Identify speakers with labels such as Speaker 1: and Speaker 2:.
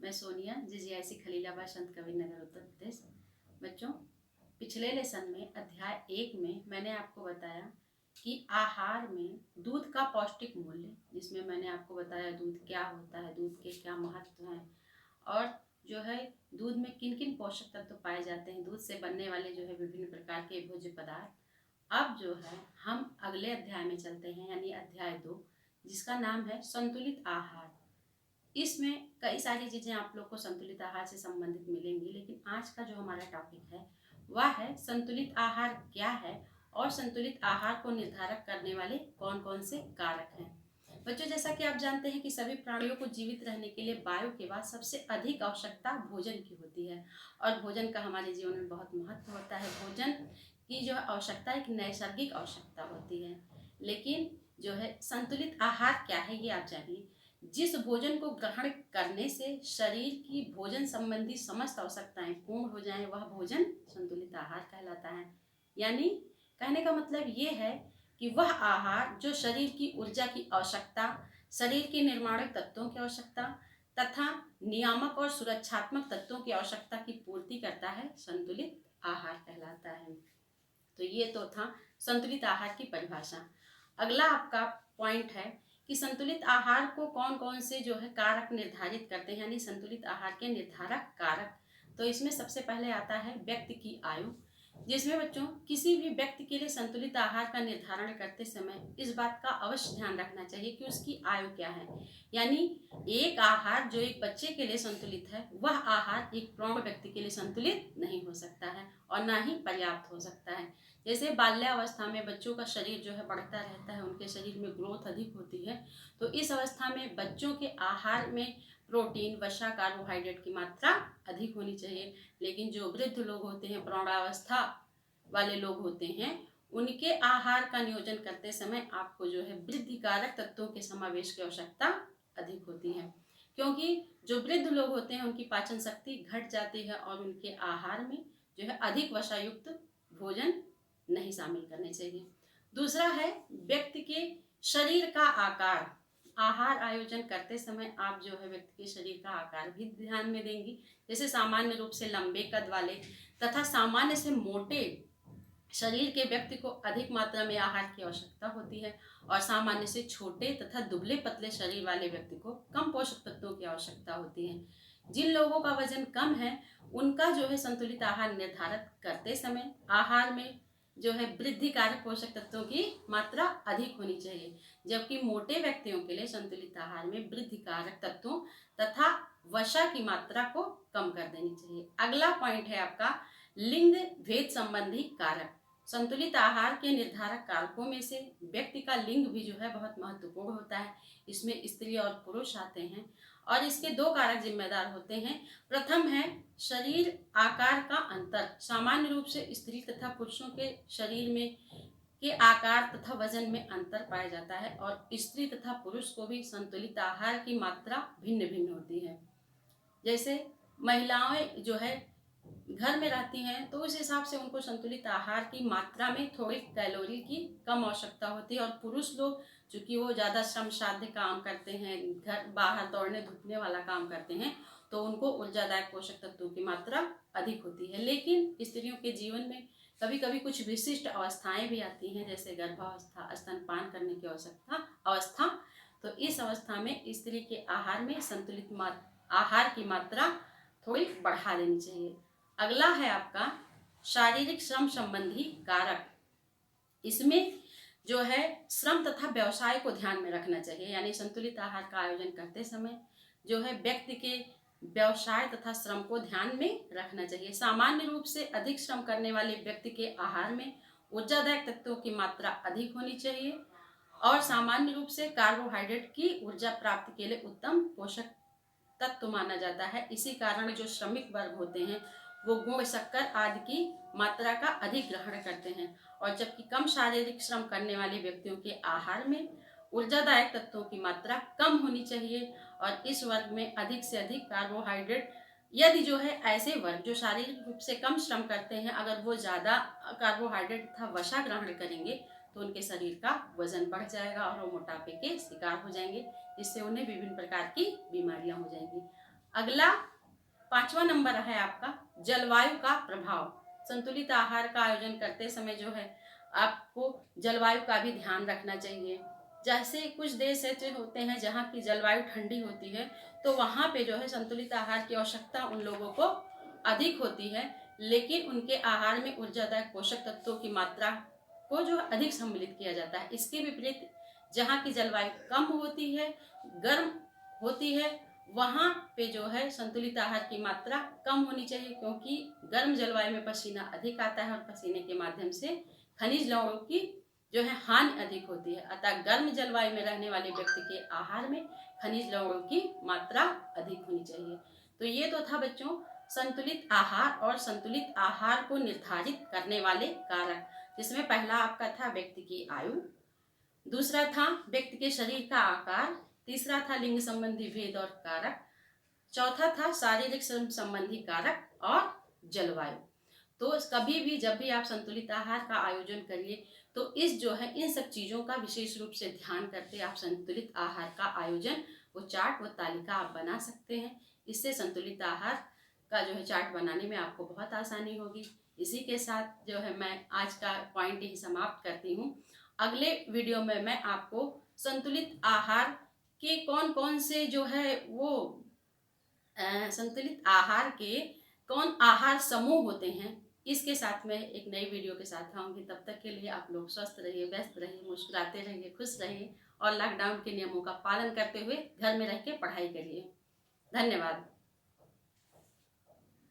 Speaker 1: मैं सोनिया जीजीआईसी खलीलाबाद संत कबीर नगर उत्तर प्रदेश। बच्चों, पिछले लेसन में अध्याय 1 में मैंने आपको बताया कि आहार में दूध का पौष्टिक मूल्य, जिसमें मैंने आपको बताया दूध क्या होता है, दूध के क्या महत्व हैं और जो है दूध में किन किन पोषक तत्व पाए जाते हैं, दूध से बनने वाले जो है विभिन्न प्रकार के भोज्य पदार्थ। अब जो है हम अगले अध्याय में चलते हैं, यानी अध्याय 2, जिसका नाम है संतुलित आहार। इसमें कई सारी चीज़ें आप लोग को संतुलित आहार से संबंधित मिलेंगी, लेकिन आज का जो हमारा टॉपिक है वह है संतुलित आहार क्या है और संतुलित आहार को निर्धारक करने वाले कौन कौन से कारक हैं। बच्चों, जैसा कि आप जानते हैं कि सभी प्राणियों को जीवित रहने के लिए वायु के बाद सबसे अधिक आवश्यकता भोजन की होती है और भोजन का हमारे जीवन में बहुत महत्व होता है। भोजन की जो आवश्यकता एक नैसर्गिक आवश्यकता होती है, लेकिन जो है संतुलित आहार क्या है ये आप जानिए। जिस भोजन को ग्रहण करने से शरीर की भोजन संबंधी समस्त आवश्यकताएं पूर्ण हो जाएं, वह भोजन संतुलित आहार कहलाता है। यानी कहने का मतलब ये है कि वह आहार जो शरीर की ऊर्जा की आवश्यकता, शरीर के निर्माणक तत्वों की आवश्यकता तथा नियामक और सुरक्षात्मक तत्वों की आवश्यकता की पूर्ति करता है, संतुलित आहार कहलाता है। तो ये तो था संतुलित आहार की परिभाषा। अगला आपका पॉइंट है कि संतुलित आहार को कौन कौन से जो है कारक निर्धारित करते हैं, यानी संतुलित आहार के निर्धारक कारक। तो इसमें सबसे पहले आता है व्यक्ति की आयु, जिसमें बच्चों किसी भी व्यक्ति के लिए संतुलित आहार का निर्धारण करते समय इस बात का अवश्य ध्यान रखना चाहिए कि उसकी आयु क्या है। यानी एक आहार जो एक बच्चे के लिए संतुलित है, वह आहार एक प्रौढ़ व्यक्ति के लिए संतुलित नहीं हो सकता है और ना ही पर्याप्त हो सकता है। जैसे बाल्यावस्था में बच्चों का शरीर जो है बढ़ता रहता है, उनके शरीर में ग्रोथ अधिक होती है, तो इस अवस्था में बच्चों के आहार में प्रोटीन, वसा, कार्बोहाइड्रेट की मात्रा अधिक होनी चाहिए। लेकिन जो वृद्ध लोग होते हैं, प्रौढ़ावस्था वाले लोग होते हैं, उनके आहार का नियोजन करते समय आपको जो है वृद्धिकारक तत्वों के समावेश की आवश्यकता अधिक होती है, क्योंकि जो वृद्ध लोग होते हैं उनकी पाचन शक्ति घट जाती है और उनके आहार में जो है अधिक वसायुक्त भोजन नहीं शामिल करने चाहिए। दूसरा है व्यक्ति के शरीर का आकार। आहार आयोजन करते समय आप जो है व्यक्ति के शरीर का आकार भी ध्यान में देंगी। जैसे सामान्य रूप से लंबे कद वाले तथा सामान्य से मोटे शरीर के व्यक्ति को अधिक मात्रा में आहार की आवश्यकता होती है और सामान्य से छोटे तथा दुबले पतले शरीर वाले व्यक्ति को कम पोषक तत्वों की आवश्यकता होती है। जिन लोगों का वजन कम है उनका जो है संतुलित आहार निर्धारित करते समय आहार में जो है वृद्धि कारक पोषक तत्वों की मात्रा अधिक होनी चाहिए, जबकि मोटे व्यक्तियों के लिए संतुलित आहार में वृद्धि कारक तत्वों तथा वसा की मात्रा को कम कर देनी चाहिए। अगला पॉइंट है आपका लिंग भेद संबंधी कारक। संतुलित आहार के निर्धारक कारकों में से व्यक्ति का लिंग भी जो है बहुत महत्वपूर्ण होता है। इसमें स्त्री और पुरुष आते हैं और इसके 2 कारक जिम्मेदार होते हैं। प्रथम है शरीर आकार का अंतर। सामान्य रूप से स्त्री तथा पुरुषों के शरीर में के आकार तथा वजन में अंतर पाया जाता है और स्त्री तथा पुरुष को भी संतुलित आहार की मात्रा भिन्न भिन्न होती है। जैसे महिलाएं जो है घर में रहती हैं तो उस हिसाब से उनको संतुलित आहार की मात्रा में थोड़ी कैलोरी की कम आवश्यकता होती है और पुरुष लोग चूंकि वो ज़्यादा श्रम साध्य काम करते हैं, घर बाहर दौड़ने धूपने वाला काम करते हैं, तो उनको ऊर्जादायक पोषक तत्वों की मात्रा अधिक होती है। लेकिन स्त्रियों के जीवन में कभी कभी कुछ विशिष्ट अवस्थाएं भी आती हैं, जैसे गर्भावस्था, स्तनपान करने की अवस्था। तो इस अवस्था में स्त्री के आहार में संतुलित आहार की मात्रा थोड़ी बढ़ा देनी चाहिए। अगला है आपका शारीरिक श्रम संबंधी कारक। इसमें जो है श्रम तथा व्यवसाय को ध्यान में रखना चाहिए, यानी संतुलित आहार का आयोजन करते समय जो है व्यक्ति के व्यवसाय तथा श्रम को ध्यान में रखना चाहिए। सामान्य रूप से अधिक श्रम करने वाले व्यक्ति के आहार में ऊर्जादायक तत्वों की मात्रा अधिक होनी चाहिए और सामान्य रूप से कार्बोहाइड्रेट की ऊर्जा प्राप्ति के लिए उत्तम पोषक तत्व माना जाता है। इसी कारण जो श्रमिक वर्ग होते हैं वो गुड़, शक्कर आदि की मात्रा का अधिक ग्रहण करते हैं और जबकि कम शारीरिक श्रम करने वाले व्यक्तियों के आहार में ऊर्जादायक तत्वों की मात्रा कम होनी चाहिए और इस वर्ग में अधिक से अधिक कार्बोहाइड्रेट। यदि जो है ऐसे वर्ग जो शारीरिक रूप से कम श्रम करते हैं, अगर वो ज़्यादा कार्बोहाइड्रेट तथा वसा ग्रहण करेंगे तो उनके शरीर का वजन बढ़ जाएगा और वो मोटापे के शिकार हो जाएंगे, जिससे उन्हें विभिन्न प्रकार की बीमारियां हो जाएंगी। अगला 5वां नंबर है आपका जलवायु का प्रभाव। संतुलित आहार का आयोजन करते समय जो है आपको जलवायु का भी ध्यान रखना चाहिए। जैसे कुछ देश ऐसे होते हैं जहाँ की जलवायु ठंडी होती है, तो वहाँ पे जो है संतुलित आहार की आवश्यकता उन लोगों को अधिक होती है, लेकिन उनके आहार में ऊर्जादायक पोषक तत्वों की मात्रा को जो अधिक सम्मिलित किया जाता है। इसके विपरीत जहाँ की जलवायु कम होती है, गर्म होती है, वहाँ पे जो है संतुलित आहार की मात्रा कम होनी चाहिए, क्योंकि गर्म जलवायु में पसीना अधिक आता है और पसीने के माध्यम से खनिज लवणों की जो है हानि अधिक होती है। अतः गर्म जलवायु में रहने वाले व्यक्ति के आहार में खनिज लवणों की मात्रा अधिक होनी चाहिए। तो ये तो था बच्चों संतुलित आहार और संतुलित आहार को निर्धारित करने वाले कारक, जिसमें पहला आपका था व्यक्ति की आयु, दूसरा था व्यक्ति के शरीर का आकार, तीसरा था लिंग संबंधी भेद और कारक, चौथा था शारीरिक श्रम संबंधी कारक और जलवायु। तो कभी भी जब भी आप संतुलित आहार का आयोजन करिए तो इस जो है इन सब चीज़ों का विशेष रूप से ध्यान करते आप संतुलित आहार का आयोजन वो चार्ट वो तालिका आप बना सकते हैं। इससे संतुलित आहार का जो है चार्ट बनाने में आपको बहुत आसानी होगी। इसी के साथ जो है मैं आज का पॉइंट ही समाप्त करती हूँ। अगले वीडियो में मैं आपको संतुलित आहार के कौन कौन से जो है वो संतुलित आहार के कौन आहार समूह होते हैं, इसके साथ में एक नई वीडियो के साथ आऊँगी। तब तक के लिए आप लोग स्वस्थ रहिए, व्यस्त रहिए, मुस्कुराते रहिए, खुश रहिए और लॉकडाउन के नियमों का पालन करते हुए घर में रह के पढ़ाई करिए। धन्यवाद।